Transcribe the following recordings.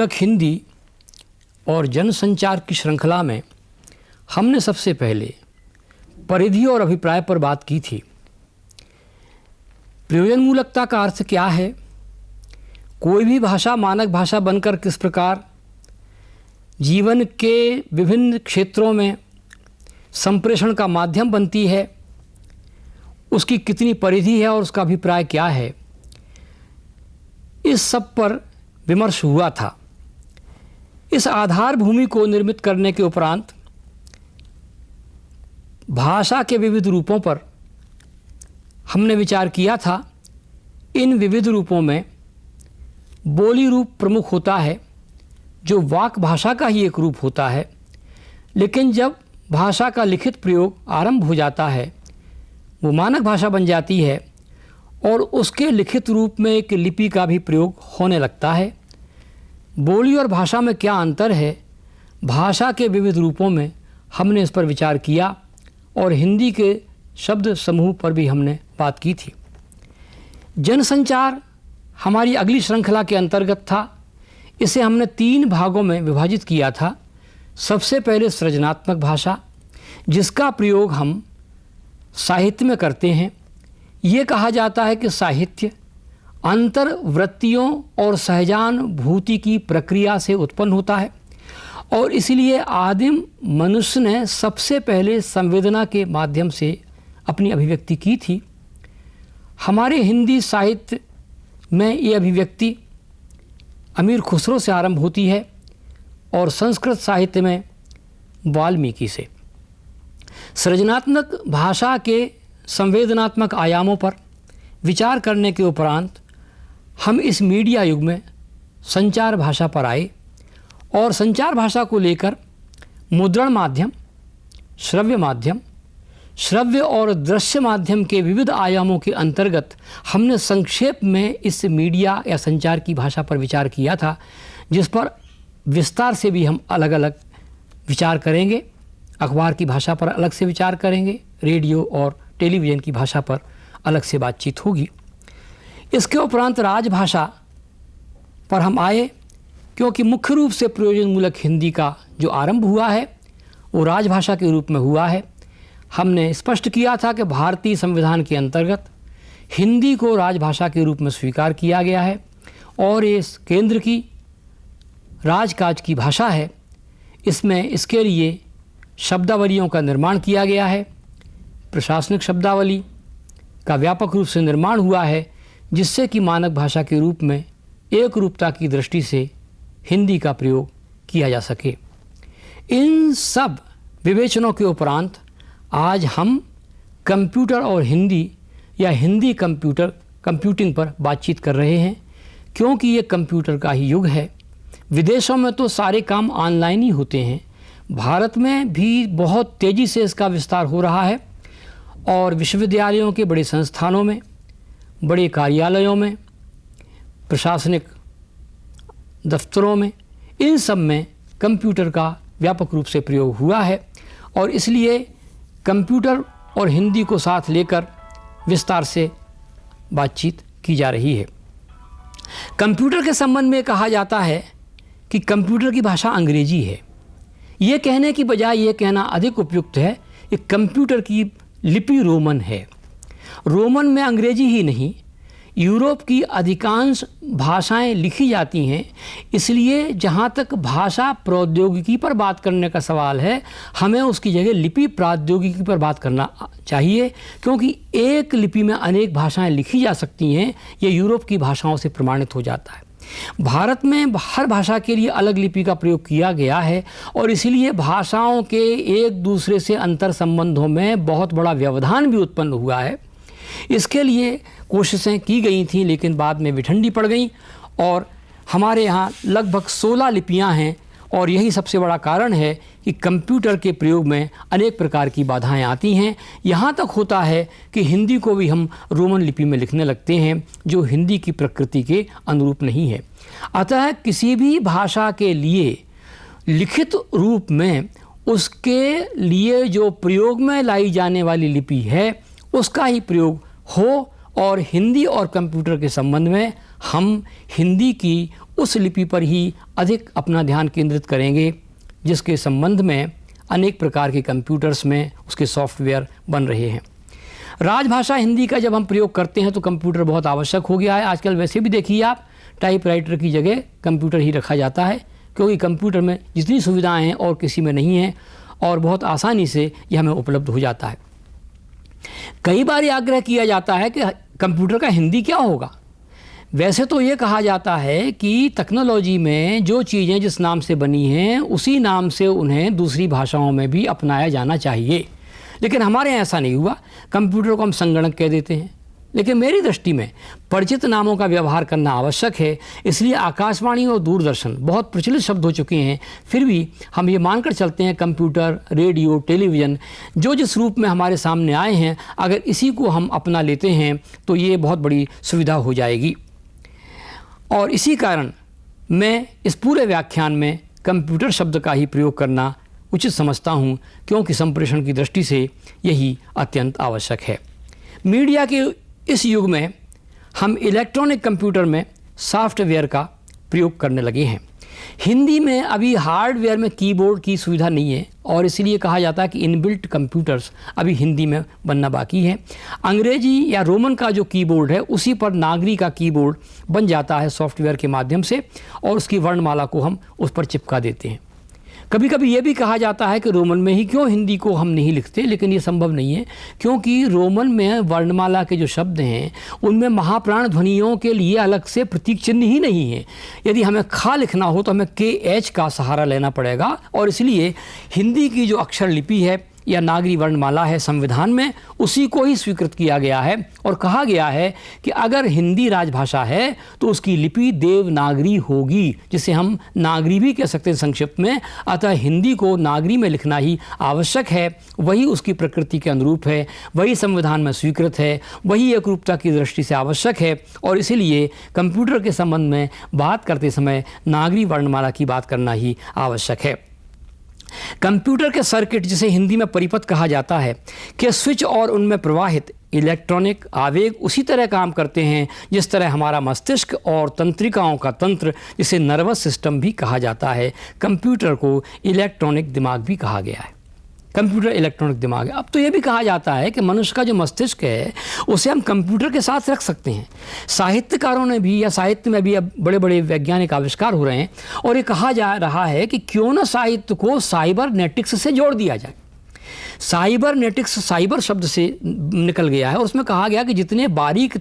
मूलक हिंदी और जनसंचार की श्रृंखला में हमने सबसे पहले परिधि और अभिप्राय पर बात की थी। प्रयोजन मूलकता का अर्थ क्या है, कोई भी भाषा मानक भाषा बनकर किस प्रकार जीवन के विभिन्न क्षेत्रों में संप्रेषण का माध्यम बनती है, उसकी कितनी परिधि है और उसका अभिप्राय क्या है, इस सब पर विमर्श हुआ था। इस आधार भूमि को निर्मित करने के उपरांत भाषा के विविध रूपों पर हमने विचार किया था। इन विविध रूपों में बोली रूप प्रमुख होता है, जो वाक भाषा का ही एक रूप होता है, लेकिन जब भाषा का लिखित प्रयोग आरंभ हो जाता है, वो मानक भाषा बन जाती है और उसके लिखित रूप में एक लिपि का भी प्रयोग होने लगता है। बोली और भाषा में क्या अंतर है, भाषा के विविध रूपों में हमने इस पर विचार किया और हिंदी के शब्द समूह पर भी हमने बात की थी। जनसंचार हमारी अगली श्रृंखला के अंतर्गत था। इसे हमने 3 भागों में विभाजित किया था। सबसे पहले सृजनात्मक भाषा, जिसका प्रयोग हम साहित्य में करते हैं। ये कहा जाता है कि साहित्य अंतर्वृत्तियों और सहजानुभूति की प्रक्रिया से उत्पन्न होता है और इसलिए आदिम मनुष्य ने सबसे पहले संवेदना के माध्यम से अपनी अभिव्यक्ति की थी। हमारे हिंदी साहित्य में ये अभिव्यक्ति अमीर खुसरो से आरंभ होती है और संस्कृत साहित्य में वाल्मीकि से। सृजनात्मक भाषा के संवेदनात्मक आयामों पर विचार करने के उपरांत हम इस मीडिया युग में संचार भाषा पर आए और संचार भाषा को लेकर मुद्रण माध्यम, श्रव्य और दृश्य माध्यम के विविध आयामों के अंतर्गत हमने संक्षेप में इस मीडिया या संचार की भाषा पर विचार किया था, जिस पर विस्तार से भी हम अलग अलग विचार करेंगे। अखबार की भाषा पर अलग से विचार करेंगे, रेडियो और टेलीविज़न की भाषा पर अलग से बातचीत होगी। इसके उपरांत राजभाषा पर हम आए, क्योंकि मुख्य रूप से प्रयोजन मूलक हिंदी का जो आरंभ हुआ है वो राजभाषा के रूप में हुआ है। हमने स्पष्ट किया था कि भारतीय संविधान के अंतर्गत हिंदी को राजभाषा के रूप में स्वीकार किया गया है और ये केंद्र की राजकाज की भाषा है। इसमें इसके लिए शब्दावलियों का निर्माण किया गया है। प्रशासनिक शब्दावली का व्यापक रूप से निर्माण हुआ है, जिससे कि मानक भाषा के रूप में एक रूपता की दृष्टि से हिंदी का प्रयोग किया जा सके। इन सब विवेचनों के उपरांत आज हम कंप्यूटर और हिंदी या हिंदी कंप्यूटिंग पर बातचीत कर रहे हैं, क्योंकि ये कंप्यूटर का ही युग है। विदेशों में तो सारे काम ऑनलाइन ही होते हैं, भारत में भी बहुत तेज़ी से इसका विस्तार हो रहा है और विश्वविद्यालयों के बड़े संस्थानों में, बड़े कार्यालयों में, प्रशासनिक दफ्तरों में, इन सब में कंप्यूटर का व्यापक रूप से प्रयोग हुआ है और इसलिए कंप्यूटर और हिंदी को साथ लेकर विस्तार से बातचीत की जा रही है। कंप्यूटर के संबंध में कहा जाता है कि कंप्यूटर की भाषा अंग्रेजी है। ये कहने की बजाय ये कहना अधिक उपयुक्त है कि कंप्यूटर की लिपि रोमन है। रोमन में अंग्रेजी ही नहीं, यूरोप की अधिकांश भाषाएं लिखी जाती हैं। इसलिए जहाँ तक भाषा प्रौद्योगिकी पर बात करने का सवाल है, हमें उसकी जगह लिपि प्रौद्योगिकी पर बात करना चाहिए, क्योंकि एक लिपि में अनेक भाषाएं लिखी जा सकती हैं। ये यूरोप की भाषाओं से प्रमाणित हो जाता है। भारत में हर भाषा के लिए अलग लिपि का प्रयोग किया गया है और इसीलिए भाषाओं के एक दूसरे से अंतर संबंधों में बहुत बड़ा व्यवधान भी उत्पन्न हुआ है। इसके लिए कोशिशें की गई थी, लेकिन बाद में विठंडी पड़ गई और हमारे यहाँ लगभग 16 लिपियाँ हैं और यही सबसे बड़ा कारण है कि कंप्यूटर के प्रयोग में अनेक प्रकार की बाधाएं आती हैं। यहाँ तक होता है कि हिंदी को भी हम रोमन लिपि में लिखने लगते हैं, जो हिंदी की प्रकृति के अनुरूप नहीं है। अतः किसी भी भाषा के लिए लिखित रूप में उसके लिए जो प्रयोग में लाई जाने वाली लिपि है उसका ही प्रयोग हो और हिंदी और कंप्यूटर के संबंध में हम हिंदी की उस लिपि पर ही अधिक अपना ध्यान केंद्रित करेंगे जिसके संबंध में अनेक प्रकार के कंप्यूटर्स में उसके सॉफ्टवेयर बन रहे हैं। राजभाषा हिंदी का जब हम प्रयोग करते हैं तो कंप्यूटर बहुत आवश्यक हो गया है। आजकल वैसे भी देखिए आप, टाइपराइटर की जगह कंप्यूटर ही रखा जाता है, क्योंकि कंप्यूटर में जितनी सुविधाएं हैं और किसी में नहीं हैं और बहुत आसानी से यह हमें उपलब्ध हो जाता है। कई बार ये आग्रह किया जाता है कि कंप्यूटर का हिंदी क्या होगा। वैसे तो ये कहा जाता है कि टेक्नोलॉजी में जो चीज़ें जिस नाम से बनी हैं उसी नाम से उन्हें दूसरी भाषाओं में भी अपनाया जाना चाहिए, लेकिन हमारे यहाँ ऐसा नहीं हुआ। कंप्यूटर को हम संगणक कह देते हैं, लेकिन मेरी दृष्टि में परिचित नामों का व्यवहार करना आवश्यक है। इसलिए आकाशवाणी और दूरदर्शन बहुत प्रचलित शब्द हो चुके हैं, फिर भी हम ये मानकर चलते हैं कंप्यूटर, रेडियो, टेलीविज़न जो जिस रूप में हमारे सामने आए हैं, अगर इसी को हम अपना लेते हैं तो ये बहुत बड़ी सुविधा हो जाएगी। और इसी कारण मैं इस पूरे व्याख्यान में कंप्यूटर शब्द का ही प्रयोग करना उचित समझता हूँ, क्योंकि संप्रेषण की दृष्टि से यही अत्यंत आवश्यक है। मीडिया के इस युग में हम इलेक्ट्रॉनिक कंप्यूटर में सॉफ्टवेयर का प्रयोग करने लगे हैं। हिंदी में अभी हार्डवेयर में कीबोर्ड की सुविधा नहीं है और इसलिए कहा जाता है कि इनबिल्ट कंप्यूटर्स अभी हिंदी में बनना बाकी है। अंग्रेजी या रोमन का जो कीबोर्ड है उसी पर नागरी का कीबोर्ड बन जाता है सॉफ्टवेयर के माध्यम से, और उसकी वर्णमाला को हम उस पर चिपका देते हैं। कभी कभी ये भी कहा जाता है कि रोमन में ही क्यों हिंदी को हम नहीं लिखते, लेकिन ये संभव नहीं है, क्योंकि रोमन में वर्णमाला के जो शब्द हैं उनमें महाप्राण ध्वनियों के लिए अलग से प्रतीक चिन्ह ही नहीं है। यदि हमें खा लिखना हो तो हमें KH का सहारा लेना पड़ेगा, और इसलिए हिंदी की जो अक्षर लिपि है या नागरी वर्णमाला है संविधान में, उसी को ही स्वीकृत किया गया है और कहा गया है कि अगर हिंदी राजभाषा है तो उसकी लिपि देवनागरी होगी, जिसे हम नागरी भी कह सकते हैं संक्षिप्त में। अतः हिंदी को नागरी में लिखना ही आवश्यक है, वही उसकी प्रकृति के अनुरूप है, वही संविधान में स्वीकृत है, वही एकरूपता की दृष्टि से आवश्यक है, और इसीलिए कंप्यूटर के संबंध में बात करते समय नागरी वर्णमाला की बात करना ही आवश्यक है। कंप्यूटर के सर्किट, जिसे हिंदी में परिपथ कहा जाता है, के स्विच और उनमें प्रवाहित इलेक्ट्रॉनिक आवेग उसी तरह काम करते हैं जिस तरह हमारा मस्तिष्क और तंत्रिकाओं का तंत्र, जिसे नर्वस सिस्टम भी कहा जाता है, कंप्यूटर को इलेक्ट्रॉनिक दिमाग भी कहा गया है। कंप्यूटर इलेक्ट्रॉनिक दिमाग है। अब तो ये भी कहा जाता है कि मनुष्य का जो मस्तिष्क है उसे हम कंप्यूटर के साथ रख सकते हैं। साहित्यकारों ने भी या साहित्य में भी अब बड़े बड़े वैज्ञानिक आविष्कार हो रहे हैं, और ये कहा जा रहा है कि क्यों न साहित्य को साइबरनेटिक्स से जोड़ दिया जाए। साइबरनेटिक्स साइबर शब्द से निकल गया है, और उसमें कहा गया कि जितने बारीक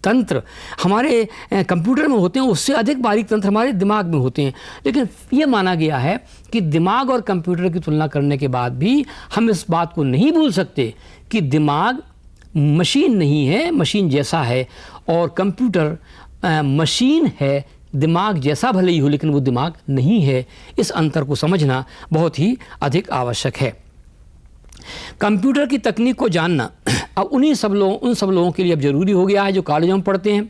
तंत्र हमारे कंप्यूटर में होते हैं उससे अधिक बारीक तंत्र हमारे दिमाग में होते हैं। लेकिन ये माना गया है कि दिमाग और कंप्यूटर की तुलना करने के बाद भी हम इस बात को नहीं भूल सकते कि दिमाग मशीन नहीं है, मशीन जैसा है, और कंप्यूटर मशीन है, दिमाग जैसा भले ही हो लेकिन वो दिमाग नहीं है। इस अंतर को समझना बहुत ही अधिक आवश्यक है। कंप्यूटर की तकनीक को जानना अब उन सब लोगों के लिए अब ज़रूरी हो गया है जो कॉलेजों में पढ़ते हैं,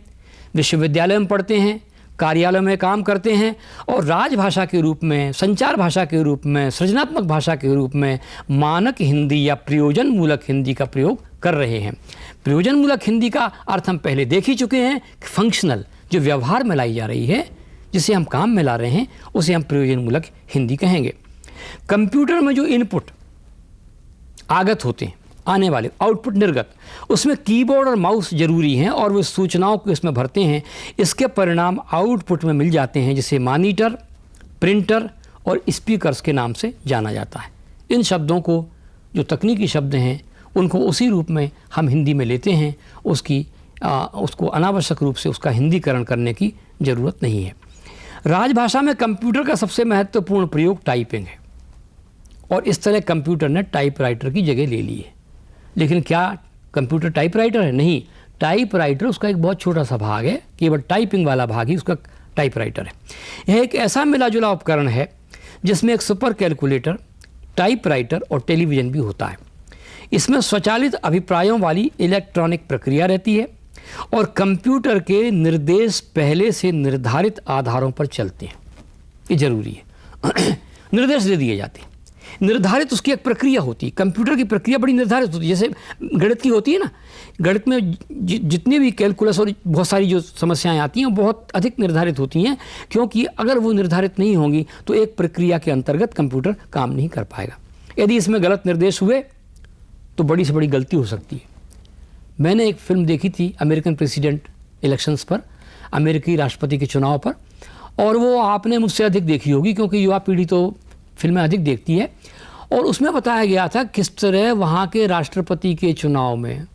विश्वविद्यालय में पढ़ते हैं, कार्यालय में काम करते हैं, और राजभाषा के रूप में, संचार भाषा के रूप में, सृजनात्मक भाषा के रूप में मानक हिंदी या प्रयोजन मूलक हिंदी का प्रयोग कर रहे हैं। प्रयोजन मूलक हिंदी का अर्थ हम पहले देख ही चुके हैं, फंक्शनल, जो व्यवहार में लाई जा रही है, जिसे हम काम में ला रहे हैं, उसे हम प्रयोजन मूलक हिंदी कहेंगे। कंप्यूटर में जो इनपुट आगत होते हैं, आने वाले आउटपुट निर्गत, उसमें कीबोर्ड और माउस जरूरी हैं और वो सूचनाओं को इसमें भरते हैं। इसके परिणाम आउटपुट में मिल जाते हैं, जिसे मॉनिटर, प्रिंटर और स्पीकर्स के नाम से जाना जाता है। इन शब्दों को, जो तकनीकी शब्द हैं, उनको उसी रूप में हम हिंदी में लेते हैं। उसको अनावश्यक रूप से उसका हिंदीकरण करने की ज़रूरत नहीं है। राजभाषा में कंप्यूटर का सबसे महत्वपूर्ण प्रयोग टाइपिंग है, और इस तरह कंप्यूटर ने टाइपराइटर की जगह ले ली है। लेकिन क्या कंप्यूटर टाइपराइटर है? नहीं, टाइपराइटर उसका एक बहुत छोटा सा भाग है, केवल टाइपिंग वाला भाग ही उसका टाइपराइटर है। यह एक ऐसा मिला जुला उपकरण है जिसमें एक सुपर कैलकुलेटर, टाइपराइटर और टेलीविज़न भी होता है। इसमें स्वचालित अभिप्रायों वाली इलेक्ट्रॉनिक प्रक्रिया रहती है, और कंप्यूटर के निर्देश पहले से निर्धारित आधारों पर चलते हैं। ये जरूरी है। निर्देश दे दिए जाते हैं। निर्धारित उसकी एक प्रक्रिया होती है। कंप्यूटर की प्रक्रिया बड़ी निर्धारित होती है, जैसे गणित की होती है ना। गणित में जितनी भी कैलकुलस और बहुत सारी जो समस्याएं आती हैं बहुत अधिक निर्धारित होती हैं, क्योंकि अगर वो निर्धारित नहीं होंगी तो एक प्रक्रिया के अंतर्गत कंप्यूटर काम नहीं कर पाएगा। यदि इसमें गलत निर्देश हुए तो बड़ी से बड़ी गलती हो सकती है। मैंने एक फिल्म देखी थी अमेरिकन प्रेसिडेंट इलेक्शंस पर, अमेरिकी राष्ट्रपति के चुनाव पर, और वो आपने मुझसे अधिक देखी होगी क्योंकि युवा पीढ़ी तो फिल्में अधिक देखती है। और उसमें बताया गया था किस तरह वहाँ के राष्ट्रपति के चुनाव में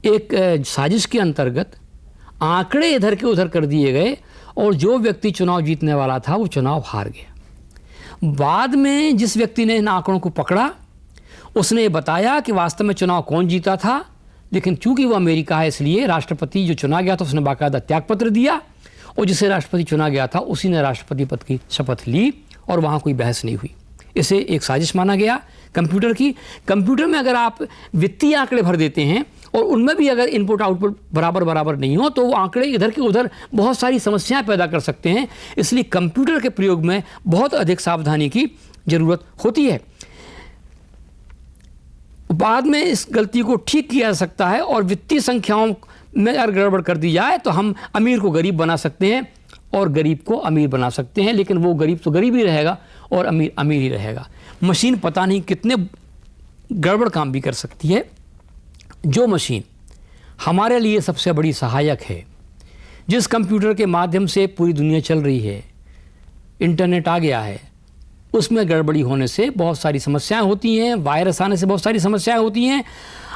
एक साजिश के अंतर्गत आंकड़े इधर के उधर कर दिए गए और जो व्यक्ति चुनाव जीतने वाला था वो चुनाव हार गया। बाद में जिस व्यक्ति ने इन आंकड़ों को पकड़ा उसने बताया कि वास्तव में चुनाव कौन जीता था, लेकिन चूंकि वो अमेरिका है इसलिए राष्ट्रपति जो चुना गया था उसने बाकायदा त्यागपत्र दिया और जिसे राष्ट्रपति चुना गया था उसी ने राष्ट्रपति पद की शपथ ली और वहाँ कोई बहस नहीं हुई। इसे एक साजिश माना गया कंप्यूटर की। कंप्यूटर में अगर आप वित्तीय आंकड़े भर देते हैं और उनमें भी अगर इनपुट आउटपुट बराबर नहीं हो तो वो आंकड़े इधर के उधर बहुत सारी समस्याएं पैदा कर सकते हैं। इसलिए कंप्यूटर के प्रयोग में बहुत अधिक सावधानी की ज़रूरत होती है। बाद में इस गलती को ठीक किया जा सकता है और वित्तीय संख्याओं में अगर गड़बड़ कर दी जाए तो हम अमीर को गरीब बना सकते हैं और गरीब को अमीर बना सकते हैं, लेकिन वो गरीब तो गरीब ही रहेगा और अमीर अमीर ही रहेगा। मशीन पता नहीं कितने गड़बड़ काम भी कर सकती है। जो मशीन हमारे लिए सबसे बड़ी सहायक है, जिस कंप्यूटर के माध्यम से पूरी दुनिया चल रही है, इंटरनेट आ गया है, उसमें गड़बड़ी होने से बहुत सारी समस्याएं होती हैं, वायरस आने से बहुत सारी समस्याएं होती हैं।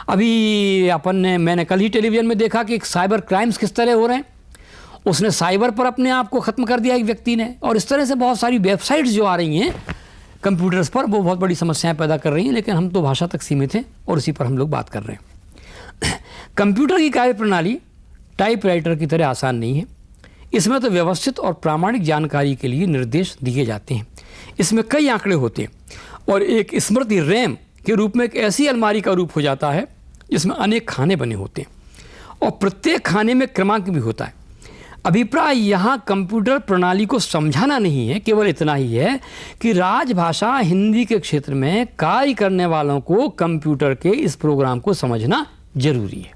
अभी मैंने कल ही टेलीविज़न में देखा कि साइबर क्राइम्स किस तरह हो रहे हैं। उसने साइबर पर अपने आप को ख़त्म कर दिया एक व्यक्ति ने, और इस तरह से बहुत सारी वेबसाइट्स जो आ रही हैं कंप्यूटर्स पर वो बहुत बड़ी समस्याएं पैदा कर रही हैं। लेकिन हम तो भाषा तक सीमित हैं और इसी पर हम लोग बात कर रहे हैं। कंप्यूटर की कार्यप्रणाली टाइपराइटर की तरह आसान नहीं है। इसमें तो व्यवस्थित और प्रामाणिक जानकारी के लिए निर्देश दिए जाते हैं। इसमें कई आंकड़े होते हैं और एक स्मृति रैम के रूप में एक ऐसी अलमारी का रूप हो जाता है जिसमें अनेक खाने बने होते हैं और प्रत्येक खाने में क्रमांक भी होता है। अभिप्राय यहाँ कंप्यूटर प्रणाली को समझाना नहीं है, केवल इतना ही है कि राजभाषा हिंदी के क्षेत्र में कार्य करने वालों को कंप्यूटर के इस प्रोग्राम को समझना जरूरी है,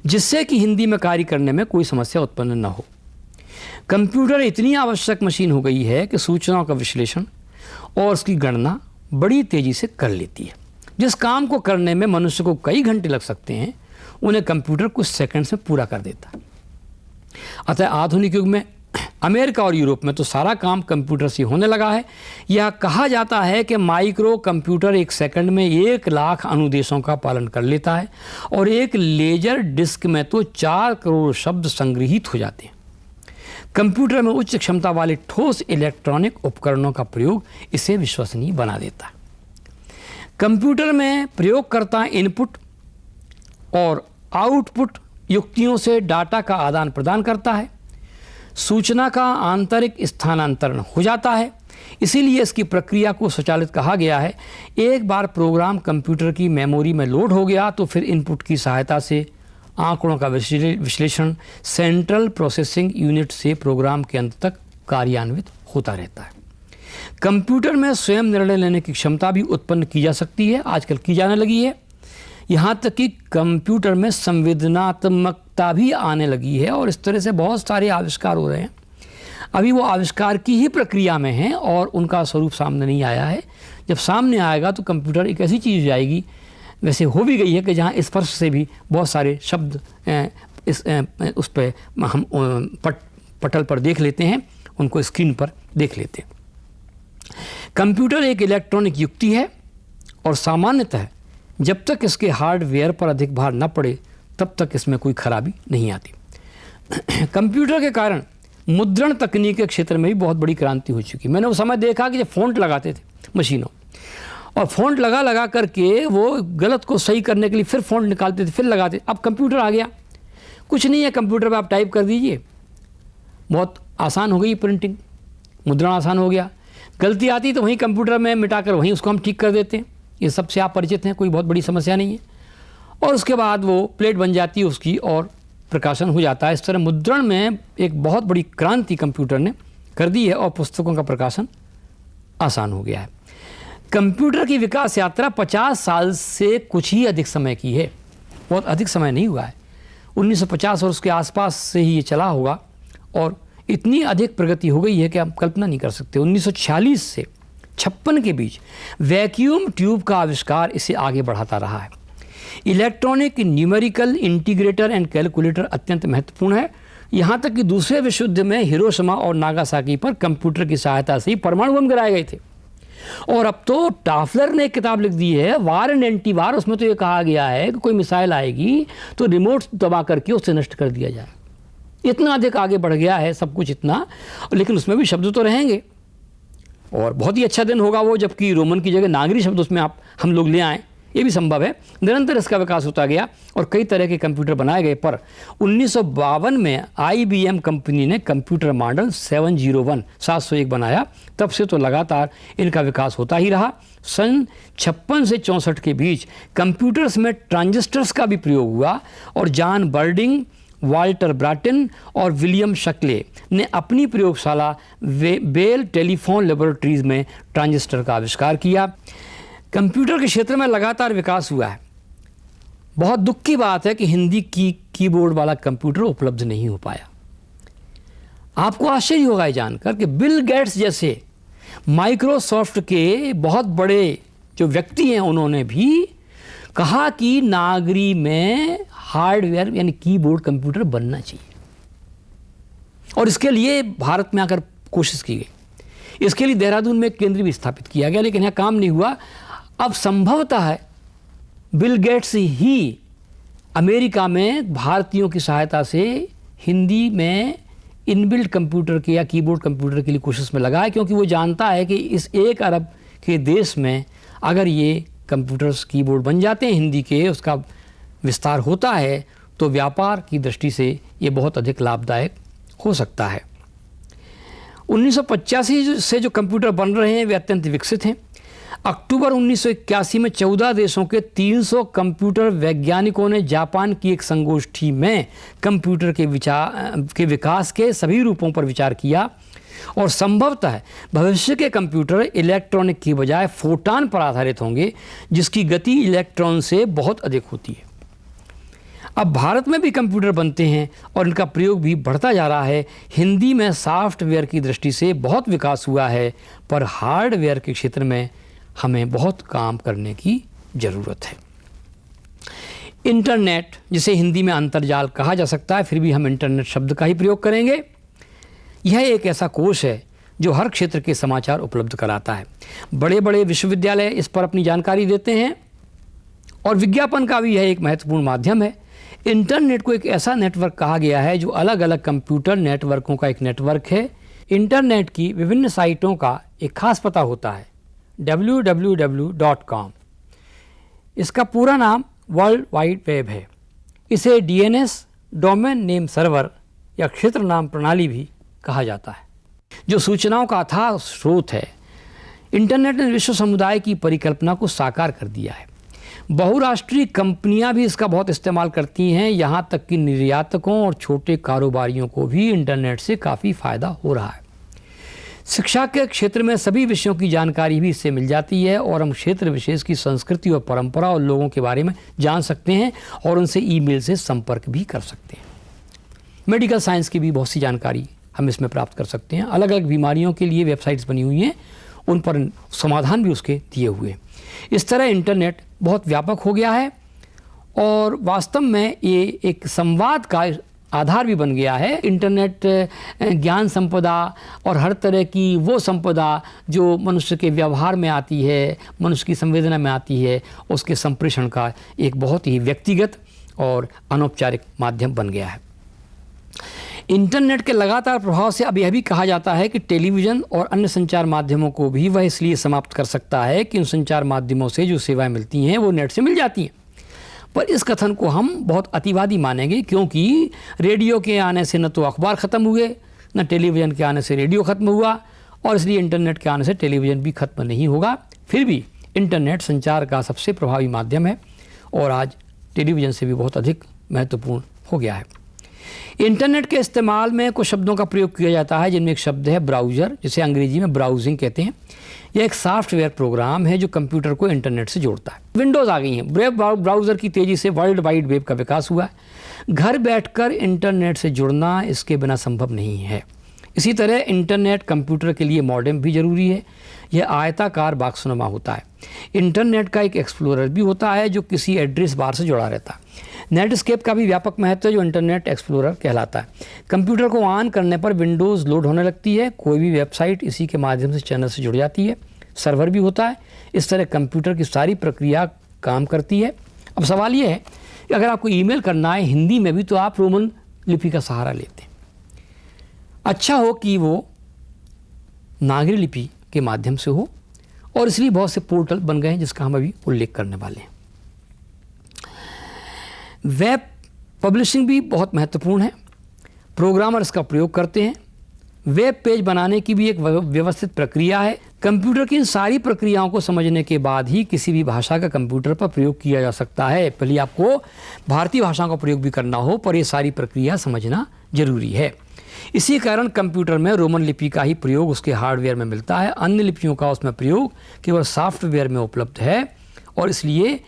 जिससे कि हिंदी में कार्य करने में कोई समस्या उत्पन्न न हो। कंप्यूटर इतनी आवश्यक मशीन हो गई है कि सूचनाओं का विश्लेषण और उसकी गणना बड़ी तेज़ी से कर लेती है। जिस काम को करने में मनुष्य को कई घंटे लग सकते हैं उन्हें कंप्यूटर कुछ सेकंड्स में पूरा कर देता है। अतः आधुनिक युग में अमेरिका और यूरोप में तो सारा काम कंप्यूटर से होने लगा है। यह कहा जाता है कि माइक्रो कंप्यूटर एक सेकंड में 1 लाख अनुदेशों का पालन कर लेता है और एक लेजर डिस्क में तो 4 करोड़ शब्द संग्रहित हो जाते हैं। कंप्यूटर में उच्च क्षमता वाले ठोस इलेक्ट्रॉनिक उपकरणों का प्रयोग इसे विश्वसनीय बना देता है। कंप्यूटर में प्रयोगकर्ता इनपुट और आउटपुट युक्तियों से डाटा का आदान प्रदान करता है। सूचना का आंतरिक स्थानांतरण हो जाता है, इसीलिए इसकी प्रक्रिया को स्वचालित कहा गया है। एक बार प्रोग्राम कंप्यूटर की मेमोरी में लोड हो गया तो फिर इनपुट की सहायता से आंकड़ों का विश्लेषण सेंट्रल प्रोसेसिंग यूनिट से प्रोग्राम के अंत तक कार्यान्वित होता रहता है। कंप्यूटर में स्वयं निर्णय लेने की क्षमता भी उत्पन्न की जा सकती है, आजकल की जाने लगी है। यहाँ तक कि कंप्यूटर में संवेदनात्मकता भी आने लगी है और इस तरह से बहुत सारे आविष्कार हो रहे हैं। अभी वो आविष्कार की ही प्रक्रिया में हैं और उनका स्वरूप सामने नहीं आया है। जब सामने आएगा तो कंप्यूटर एक ऐसी चीज़ हो जाएगी, वैसे हो भी गई है, कि जहाँ स्पर्श से भी बहुत सारे शब्द उस पर हम पटल पर देख लेते हैं, उनको स्क्रीन पर देख लेते हैं। कंप्यूटर एक इलेक्ट्रॉनिक युक्ति है और सामान्यतः जब तक इसके हार्डवेयर पर अधिक भार न पड़े तब तक इसमें कोई खराबी नहीं आती। कंप्यूटर के कारण मुद्रण तकनीक के क्षेत्र में भी बहुत बड़ी क्रांति हो चुकी। मैंने उस समय देखा कि जब फ़ॉन्ट लगाते थे मशीनों और फ़ॉन्ट लगा करके वो गलत को सही करने के लिए फिर फ़ॉन्ट निकालते थे, फिर लगाते। अब कंप्यूटर आ गया, कुछ नहीं है, कंप्यूटर पर आप टाइप कर दीजिए, बहुत आसान हो गई प्रिंटिंग, मुद्रण आसान हो गया। गलती आती तो वहीं कंप्यूटर में मिटाकर वहीं उसको हम ठीक कर देते हैं। ये सबसे आप परिचित हैं, कोई बहुत बड़ी समस्या नहीं है। और उसके बाद वो प्लेट बन जाती है उसकी और प्रकाशन हो जाता है। इस तरह मुद्रण में एक बहुत बड़ी क्रांति कंप्यूटर ने कर दी है और पुस्तकों का प्रकाशन आसान हो गया है। कंप्यूटर की विकास यात्रा 50 साल से कुछ ही अधिक समय की है, बहुत अधिक समय नहीं हुआ है। 1950 और उसके आसपास से ही ये चला होगा और इतनी अधिक प्रगति हो गई है कि आप कल्पना नहीं कर सकते। 1946 से 56 के बीच वैक्यूम ट्यूब का आविष्कार इसे आगे बढ़ाता रहा है। Electronic, numerical, integrator and calculator अत्यंत महत्वपूर्ण है। यहाँ तक कि दूसरे विश्व युद्ध में हिरोशिमा और नागासाकी पर कंप्यूटर की सहायता से ही परमाणु बम गिराए गए थे। और अब तो टाफलर ने एक किताब लिख दी है, वार एंड एंटी वार। उसमें तो ये कहा गया है कि कोई मिसाइल आएगी तो रिमोट दबा करके उसे नष्ट कर दिया जाए। इतना अधिक आगे बढ़ गया है सब कुछ इतना, लेकिन उसमें भी शब्द तो रहेंगे। और बहुत ही अच्छा दिन होगा वो जबकि रोमन की जगह नागरी शब्द उसमें हम लोग ले आएँ, ये भी संभव है। निरंतर इसका विकास होता गया और कई तरह के कंप्यूटर बनाए गए। पर 1952 में IBM कंपनी ने कंप्यूटर मॉडल 701 बनाया। तब से तो लगातार इनका विकास होता ही रहा। सन 56 से 64 के बीच कंप्यूटर्स में ट्रांजिस्टर्स का भी प्रयोग हुआ और जॉन बर्डिंग, वाल्टर ब्राटन और विलियम शकले ने अपनी प्रयोगशाला बेल टेलीफोन लेबोरेटरीज में ट्रांजिस्टर का आविष्कार किया। कंप्यूटर के क्षेत्र में लगातार विकास हुआ है। बहुत दुख की बात है कि हिंदी कीबोर्ड वाला कंप्यूटर उपलब्ध नहीं हो पाया। आपको आश्चर्य होगा ये जानकर कि बिल गेट्स जैसे माइक्रोसॉफ्ट के बहुत बड़े जो व्यक्ति हैं उन्होंने भी कहा कि नागरी में हार्डवेयर यानी कीबोर्ड कंप्यूटर बनना चाहिए और इसके लिए भारत में आकर कोशिश की गई। इसके लिए देहरादून में एक केंद्र भी स्थापित किया गया, लेकिन यहाँ काम नहीं हुआ। अब संभवतः है बिल गेट्स ही अमेरिका में भारतीयों की सहायता से हिंदी में इनबिल्ट कंप्यूटर के या कीबोर्ड कंप्यूटर के लिए कोशिश में लगा है, क्योंकि वो जानता है कि इस 1 अरब के देश में अगर ये कंप्यूटर्स कीबोर्ड बन जाते हैं हिंदी के, उसका विस्तार होता है तो व्यापार की दृष्टि से ये बहुत अधिक लाभदायक हो सकता है। 1985 से जो कंप्यूटर बन रहे हैं वे अत्यंत विकसित हैं। अक्टूबर 1981 में 14 देशों के 300 कंप्यूटर वैज्ञानिकों ने जापान की एक संगोष्ठी में कंप्यूटर के विकास के सभी रूपों पर विचार किया और संभवतः भविष्य के कंप्यूटर इलेक्ट्रॉनिक की बजाय फोटॉन पर आधारित होंगे, जिसकी गति इलेक्ट्रॉन से बहुत अधिक होती है। अब भारत में भी कंप्यूटर बनते हैं और इनका प्रयोग भी बढ़ता जा रहा है। हिंदी में सॉफ्टवेयर की दृष्टि से बहुत विकास हुआ है, पर हार्डवेयर के क्षेत्र में हमें बहुत काम करने की ज़रूरत है। इंटरनेट, जिसे हिंदी में अंतर्जाल कहा जा सकता है, फिर भी हम इंटरनेट शब्द का ही प्रयोग करेंगे। यह एक ऐसा कोश है जो हर क्षेत्र के समाचार उपलब्ध कराता है। बड़े बड़े विश्वविद्यालय इस पर अपनी जानकारी देते हैं और विज्ञापन का भी यह एक महत्वपूर्ण माध्यम है। इंटरनेट को एक ऐसा नेटवर्क कहा गया है जो अलग अलग कंप्यूटर नेटवर्कों का एक नेटवर्क है। इंटरनेट की विभिन्न साइटों का एक खास पता होता है, www.com। इसका पूरा नाम वर्ल्ड वाइड वेब है। इसे DNS, डोमेन नेम सर्वर या क्षेत्र नाम प्रणाली भी कहा जाता है, जो सूचनाओं का अथाह स्रोत है। इंटरनेट ने विश्व समुदाय की परिकल्पना को साकार कर दिया है। बहुराष्ट्रीय कंपनियां भी इसका बहुत इस्तेमाल करती हैं, यहाँ तक कि निर्यातकों और छोटे कारोबारियों को भी इंटरनेट से काफ़ी फ़ायदा हो रहा है। शिक्षा के क्षेत्र में सभी विषयों की जानकारी भी इससे मिल जाती है और हम क्षेत्र विशेष की संस्कृति और परंपरा और लोगों के बारे में जान सकते हैं और उनसे ईमेल से संपर्क भी कर सकते हैं। मेडिकल साइंस की भी बहुत सी जानकारी हम इसमें प्राप्त कर सकते हैं। अलग अलग बीमारियों के लिए वेबसाइट्स बनी हुई हैं, उन पर समाधान भी उसके दिए हुए हैं। इस तरह इंटरनेट बहुत व्यापक हो गया है और वास्तव में ये एक संवाद का आधार भी बन गया है। इंटरनेट ज्ञान संपदा और हर तरह की वो संपदा जो मनुष्य के व्यवहार में आती है, मनुष्य की संवेदना में आती है, उसके संप्रेषण का एक बहुत ही व्यक्तिगत और अनौपचारिक माध्यम बन गया है। इंटरनेट के लगातार प्रभाव से अब यह भी कहा जाता है कि टेलीविज़न और अन्य संचार माध्यमों को भी वह इसलिए समाप्त कर सकता है कि उन संचार माध्यमों से जो सेवाएं मिलती हैं वो नेट से मिल जाती हैं। पर इस कथन को हम बहुत अतिवादी मानेंगे, क्योंकि रेडियो के आने से न तो अखबार ख़त्म हुए, न टेलीविज़न के आने से रेडियो ख़त्म हुआ और इसलिए इंटरनेट के आने से टेलीविज़न भी ख़त्म नहीं होगा। फिर भी इंटरनेट संचार का सबसे प्रभावी माध्यम है और आज टेलीविज़न से भी बहुत अधिक महत्वपूर्ण हो गया है। इंटरनेट के इस्तेमाल में कुछ शब्दों का प्रयोग किया जाता है, जिनमें एक शब्द है ब्राउज़र, जिसे अंग्रेजी में ब्राउजिंग कहते हैं। यह एक सॉफ्टवेयर प्रोग्राम है जो कंप्यूटर को इंटरनेट से जोड़ता है। विंडोज़ आ गई हैं। वेब ब्राउज़र की तेज़ी से वर्ल्ड वाइड वेब का विकास हुआ है। घर बैठकर इंटरनेट से जुड़ना इसके बिना संभव नहीं है। इसी तरह इंटरनेट कंप्यूटर के लिए मॉडेम भी ज़रूरी है। यह आयताकार बॉक्सनुमा होता है। इंटरनेट का एक एक्सप्लोरर भी होता है जो किसी एड्रेस बार से जुड़ा रहता है। नेटस्केप का भी व्यापक महत्व है जो इंटरनेट एक्सप्लोरर कहलाता है। कंप्यूटर को ऑन करने पर विंडोज़ लोड होने लगती है। कोई भी वेबसाइट इसी के माध्यम से चैनल से जुड़ जाती है। सर्वर भी होता है। इस तरह कंप्यूटर की सारी प्रक्रिया काम करती है। अब सवाल ये है कि अगर आपको ईमेल करना है हिंदी में भी तो आप रोमन लिपि का सहारा लेते हैं। अच्छा हो कि वो नागरी लिपि के माध्यम से हो, और इसलिए बहुत से पोर्टल बन गए हैं जिसका हम अभी उल्लेख करने वाले हैं। वेब पब्लिशिंग भी बहुत महत्वपूर्ण है। प्रोग्रामर इसका प्रयोग करते हैं। वेब पेज बनाने की भी एक व्यवस्थित प्रक्रिया है। कंप्यूटर की इन सारी प्रक्रियाओं को समझने के बाद ही किसी भी भाषा का कंप्यूटर पर प्रयोग किया जा सकता है। पहले आपको भारतीय भाषाओं का प्रयोग भी करना हो, पर ये सारी प्रक्रिया समझना जरूरी है। इसी कारण कंप्यूटर में रोमन लिपि का ही प्रयोग उसके हार्डवेयर में मिलता है। अन्य लिपियों का उसमें प्रयोग केवल सॉफ्टवेयर में उपलब्ध है, और इसलिए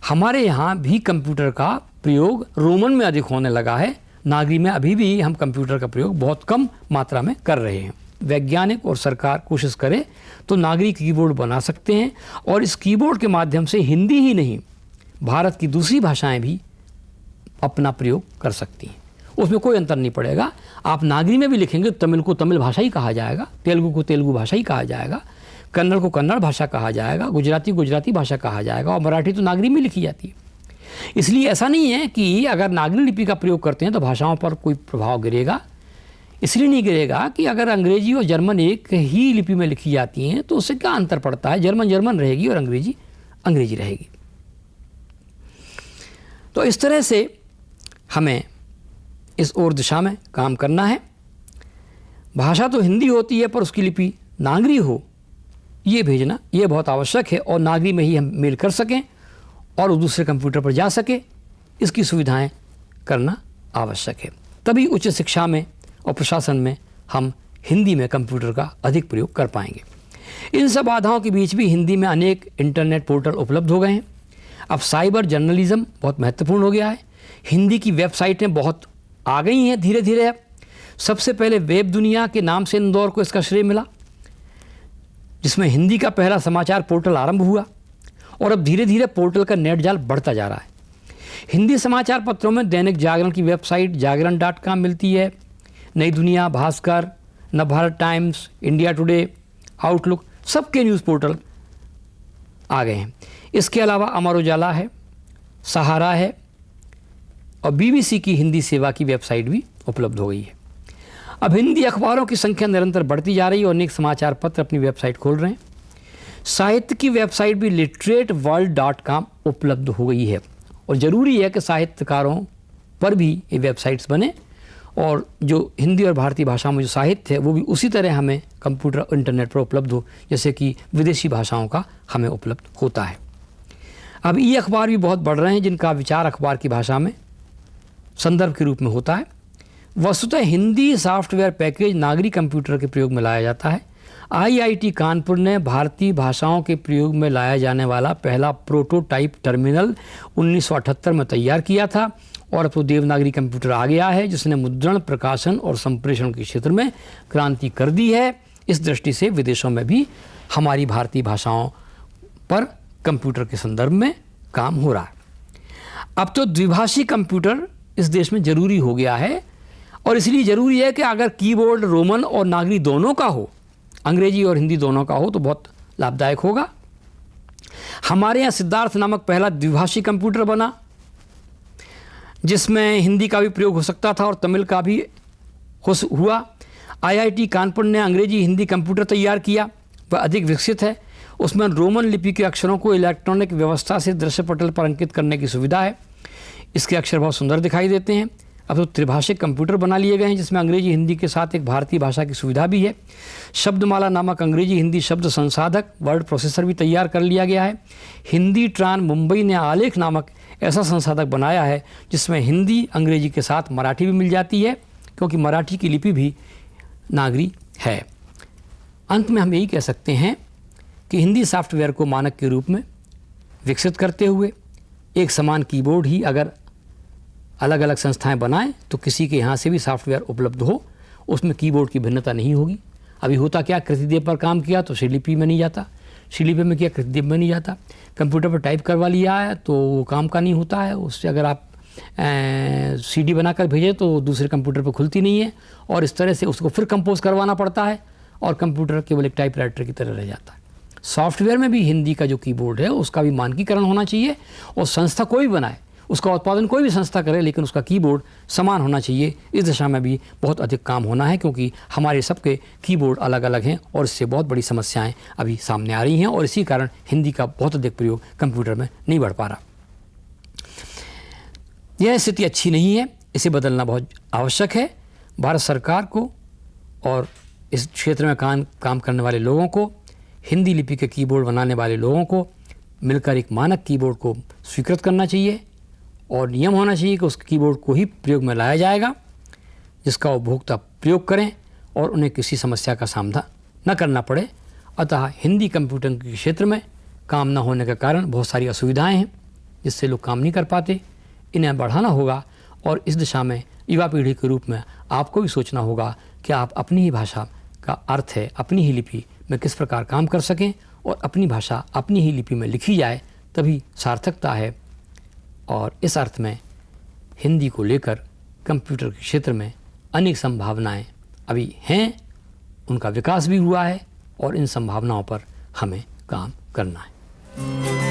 हमारे यहाँ भी कंप्यूटर का प्रयोग रोमन में अधिक होने लगा है। नागरी में अभी भी हम कंप्यूटर का प्रयोग बहुत कम मात्रा में कर रहे हैं। वैज्ञानिक और सरकार कोशिश करे तो नागरी कीबोर्ड बना सकते हैं, और इस कीबोर्ड के माध्यम से हिंदी ही नहीं भारत की दूसरी भाषाएं भी अपना प्रयोग कर सकती हैं। उसमें कोई अंतर नहीं पड़ेगा। आप नागरी में भी लिखेंगे तो तमिल को तमिल भाषा ही कहा जाएगा, तेलुगु को तेलुगु भाषा ही कहा जाएगा, कन्नड़ को कन्नड़ भाषा कहा जाएगा, गुजराती गुजराती भाषा कहा जाएगा, और मराठी तो नागरी में लिखी जाती है। इसलिए ऐसा नहीं है कि अगर नागरी लिपि का प्रयोग करते हैं तो भाषाओं पर कोई प्रभाव गिरेगा। इसलिए नहीं गिरेगा कि अगर अंग्रेजी और जर्मन एक ही लिपि में लिखी जाती हैं तो उससे क्या अंतर पड़ता है। जर्मन जर्मन रहेगी और अंग्रेजी अंग्रेजी रहेगी। तो इस तरह से हमें इस ओर दिशा में काम करना है। भाषा तो हिंदी होती है, पर उसकी लिपि नागरी हो, ये भेजना ये बहुत आवश्यक है, और नागरी में ही हम मेल कर सकें और दूसरे कंप्यूटर पर जा सके, इसकी सुविधाएं करना आवश्यक है। तभी उच्च शिक्षा में और प्रशासन में हम हिंदी में कंप्यूटर का अधिक प्रयोग कर पाएंगे। इन सब बाधाओं के बीच भी हिंदी में अनेक इंटरनेट पोर्टल उपलब्ध हो गए हैं। अब साइबर जर्नलिज्म बहुत महत्वपूर्ण हो गया है। हिंदी की वेबसाइटें बहुत आ गई हैं धीरे धीरे। अब सबसे पहले वेब दुनिया के नाम से इंदौर को इसका श्रेय मिला, जिसमें हिंदी का पहला समाचार पोर्टल आरंभ हुआ, और अब धीरे धीरे पोर्टल का नेट जाल बढ़ता जा रहा है। हिंदी समाचार पत्रों में दैनिक जागरण की वेबसाइट जागरण.com मिलती है। नई दुनिया, Bhaskar, Navbharat times, India today, outlook, सबके न्यूज़ पोर्टल आ गए हैं। इसके अलावा अमर उजाला है, सहारा है, और BBC की हिंदी सेवा की वेबसाइट भी उपलब्ध हो गई है। अब हिंदी अखबारों की संख्या निरंतर बढ़ती जा रही है और अनेक समाचार पत्र अपनी वेबसाइट खोल रहे हैं। साहित्य की वेबसाइट भी literateworld.com उपलब्ध हो गई है, और ज़रूरी है कि साहित्यकारों पर भी ये वेबसाइट्स बने, और जो हिंदी और भारतीय भाषा में जो साहित्य है वो भी उसी तरह हमें कंप्यूटर इंटरनेट पर उपलब्ध हो जैसे कि विदेशी भाषाओं का हमें उपलब्ध होता है। अब ई अखबार भी बहुत बढ़ रहे हैं, जिनका विचार अखबार की भाषा में संदर्भ के रूप में होता है। वस्तुतः हिंदी सॉफ्टवेयर पैकेज नागरी कंप्यूटर के प्रयोग में लाया जाता है। IIT कानपुर ने भारतीय भाषाओं के प्रयोग में लाया जाने वाला पहला प्रोटोटाइप टर्मिनल 1978 में तैयार किया था, और अब तो देवनागरी कंप्यूटर आ गया है जिसने मुद्रण, प्रकाशन और संप्रेषण के क्षेत्र में क्रांति कर दी है। इस दृष्टि से विदेशों में भी हमारी भारतीय भाषाओं पर कंप्यूटर के संदर्भ में काम हो रहा है। अब तो द्विभाषी कंप्यूटर इस देश में ज़रूरी हो गया है, और इसलिए ज़रूरी है कि अगर कीबोर्ड रोमन और नागरी दोनों का हो, अंग्रेजी और हिंदी दोनों का हो, तो बहुत लाभदायक होगा। हमारे यहाँ सिद्धार्थ नामक पहला द्विभाषी कंप्यूटर बना, जिसमें हिंदी का भी प्रयोग हो सकता था और तमिल का भी हुआ। IIT कानपुर ने अंग्रेजी हिंदी कंप्यूटर तैयार किया, वह अधिक विकसित है। उसमें रोमन लिपि के अक्षरों को इलेक्ट्रॉनिक व्यवस्था से दृश्य पटल पर अंकित करने की सुविधा है। इसके अक्षर बहुत सुंदर दिखाई देते हैं। अब तो त्रिभाषिक कंप्यूटर बना लिए गए हैं जिसमें अंग्रेजी हिंदी के साथ एक भारतीय भाषा की सुविधा भी है। शब्दमाला नामक अंग्रेजी हिंदी शब्द संसाधक वर्ड प्रोसेसर भी तैयार कर लिया गया है। हिंदी ट्रान मुंबई ने आलेख नामक ऐसा संसाधक बनाया है जिसमें हिंदी अंग्रेजी के साथ मराठी भी मिल जाती है, क्योंकि मराठी की लिपि भी नागरी है। अंत में हम यही कह सकते हैं कि हिंदी सॉफ्टवेयर को मानक के रूप में विकसित करते हुए एक समान कीबोर्ड ही अगर अलग अलग संस्थाएं बनाएं तो किसी के यहाँ से भी सॉफ्टवेयर उपलब्ध हो, उसमें कीबोर्ड की भिन्नता नहीं होगी। अभी होता क्या, कृतिदेव पर काम किया तो श्रीलिपि में नहीं जाता, श्रीलिपि में किया कृतिदेव में नहीं जाता, कंप्यूटर पर टाइप करवा लिया है तो वो काम का नहीं होता है, उससे अगर आप CD बनाकर भेजें तो दूसरे कंप्यूटर पर खुलती नहीं है, और इस तरह से उसको फिर कंपोज करवाना पड़ता है और कंप्यूटर केवल एक टाइपराइटर की तरह रह जाता है। सॉफ्टवेयर में भी हिंदी का जो कीबोर्ड है उसका भी मानकीकरण होना चाहिए, और संस्था कोई भी बनाए, उसका उत्पादन कोई भी संस्था करे, लेकिन उसका कीबोर्ड समान होना चाहिए। इस दिशा में भी बहुत अधिक काम होना है, क्योंकि हमारे सबके कीबोर्ड अलग अलग हैं और इससे बहुत बड़ी समस्याएं अभी सामने आ रही हैं, और इसी कारण हिंदी का बहुत अधिक प्रयोग कंप्यूटर में नहीं बढ़ पा रहा। यह स्थिति अच्छी नहीं है, इसे बदलना बहुत आवश्यक है। भारत सरकार को और इस क्षेत्र में काम करने वाले लोगों को, हिंदी लिपि के कीबोर्ड बनाने वाले लोगों को मिलकर एक मानक कीबोर्ड को स्वीकृत करना चाहिए, और नियम होना चाहिए कि उस कीबोर्ड को ही प्रयोग में लाया जाएगा जिसका उपभोक्ता प्रयोग करें और उन्हें किसी समस्या का सामना न करना पड़े। अतः हिंदी कंप्यूटर के क्षेत्र में काम न होने के कारण बहुत सारी असुविधाएं हैं जिससे लोग काम नहीं कर पाते। इन्हें बढ़ाना होगा, और इस दिशा में युवा पीढ़ी के रूप में आपको भी सोचना होगा कि आप अपनी ही भाषा का अर्थ है, अपनी ही लिपि में किस प्रकार काम कर सकें, और अपनी भाषा अपनी ही लिपि में लिखी जाए तभी सार्थकता है। और इस अर्थ में हिंदी को लेकर कंप्यूटर के क्षेत्र में अनेक संभावनाएं अभी हैं, उनका विकास भी हुआ है, और इन संभावनाओं पर हमें काम करना है।